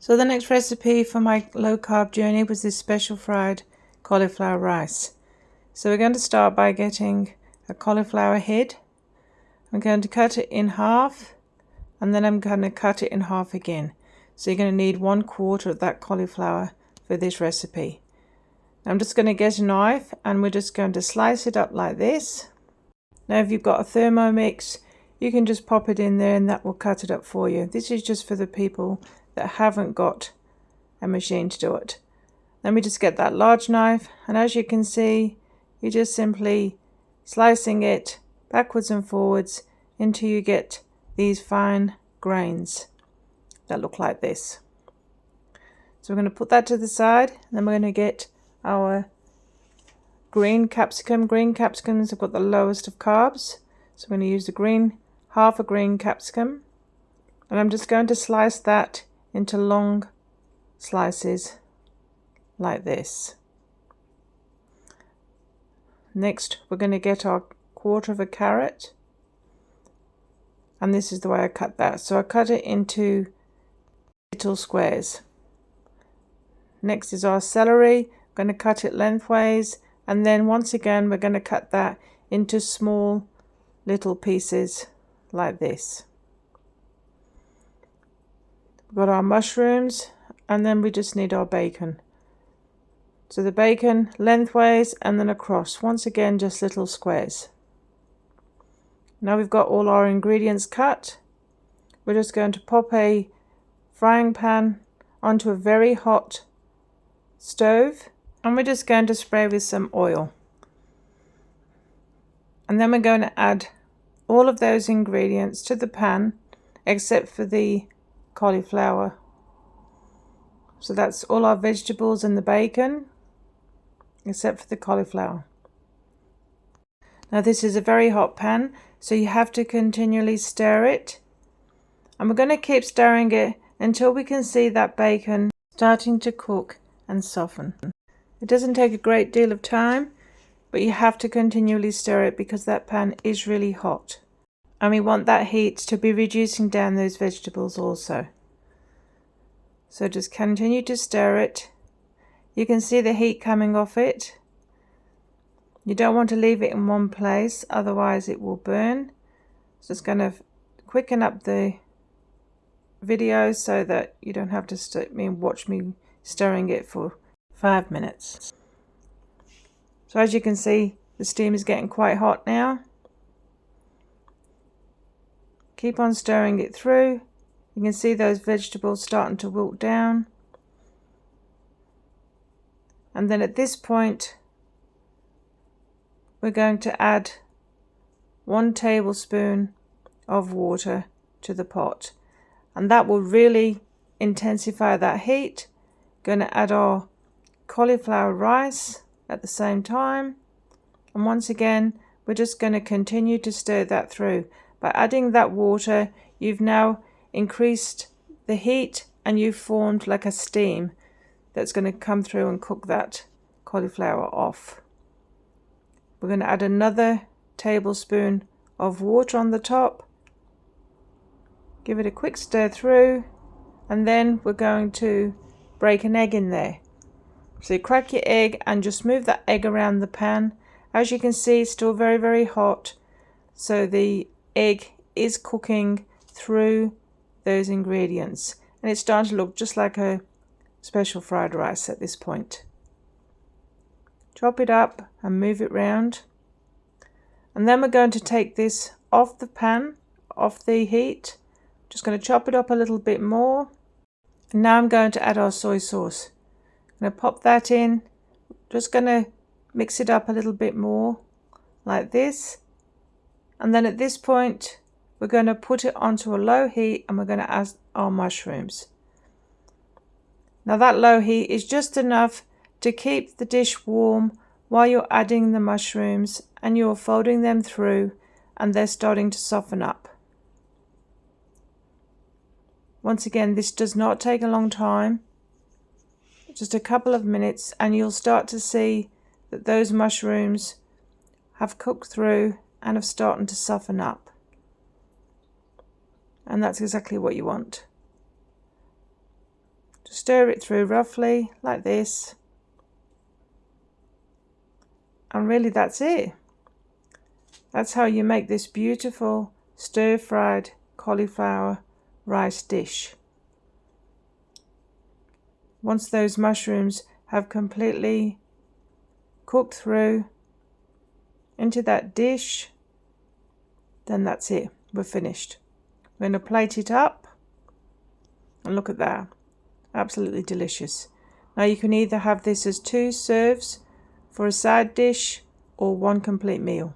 So the next recipe for my low carb journey was this special fried cauliflower rice. So we're going to start by getting a cauliflower head. I'm going to cut it in half, and then I'm going to cut it in half again. So you're going to need 1/4 of that cauliflower for this recipe. I'm just going to get a knife and we're just going to slice it up like this. Now if you've got a Thermomix, you can just pop it in there and that will cut it up for you. This is just for the people that haven't got a machine to do it. Let me just get that large knife, and as you can see, you're just simply slicing it backwards and forwards until you get these fine grains that look like this. So we're going to put that to the side, and then we're going to get our green capsicum. Green capsicums have got the lowest of carbs, so we're going to use the green, half a green capsicum, and I'm just going to slice that into long slices like this. Next we're going to get our 1/4 of a carrot, and this is the way I cut that. So I cut it into little squares. Next is our celery. I'm going to cut it lengthways, and then once again we're going to cut that into small little pieces like this. We've got our mushrooms, and then we just need our bacon. So the bacon lengthways and then across, once again just little squares. Now we've got all our ingredients cut. We're just going to pop a frying pan onto a very hot stove, and we're just going to spray with some oil. And then we're going to add all of those ingredients to the pan except for the cauliflower. So that's all our vegetables and the bacon except for the cauliflower. Now this is a very hot pan, so you have to continually stir it, and we're going to keep stirring it until we can see that bacon starting to cook and soften. It doesn't take a great deal of time, but you have to continually stir it because that pan is really hot, and we want that heat to be reducing down those vegetables also. So just continue to stir it. You can see the heat coming off it. You don't want to leave it in one place, otherwise it will burn. So it's going to quicken up the video so that you don't have to watch me stirring it for 5 minutes. So as you can see, the steam is getting quite hot now. Keep on stirring it through. You can see those vegetables starting to wilt down. And then at this point, we're going to add 1 tablespoon of water to the pot, and that will really intensify that heat. Going to add our cauliflower rice at the same time, and once again we're just going to continue to stir that through. By adding that water, you've now increased the heat and you've formed like a steam that's going to come through and cook that cauliflower off. We're going to add another tablespoon of water on the top. Give it a quick stir through, and then we're going to break an egg in there. So you crack your egg and just move that egg around the pan. As you can see, it's still very, very hot, so the egg is cooking through those ingredients, and it's starting to look just like a special fried rice at this point. Chop it up and move it round, and then we're going to take this off the pan, off the heat. Just going to chop it up a little bit more, and now I'm going to add our soy sauce. I'm going to pop that in, just going to mix it up a little bit more like this, and then at this point we're going to put it onto a low heat and we're going to add our mushrooms. Now that low heat is just enough to keep the dish warm while you're adding the mushrooms, and you're folding them through and they're starting to soften up. Once again, this does not take a long time, just a couple of minutes, and you'll start to see that those mushrooms have cooked through and have started to soften up. And that's exactly what you want. stir it through roughly like this, and really that's it. That's how you make this beautiful stir-fried cauliflower rice dish. Once those mushrooms have completely cooked through into that dish, then that's it, we're finished. We're going to plate it up, and look at that, absolutely delicious. Now you can either have this as 2 serves for a side dish or 1 complete meal.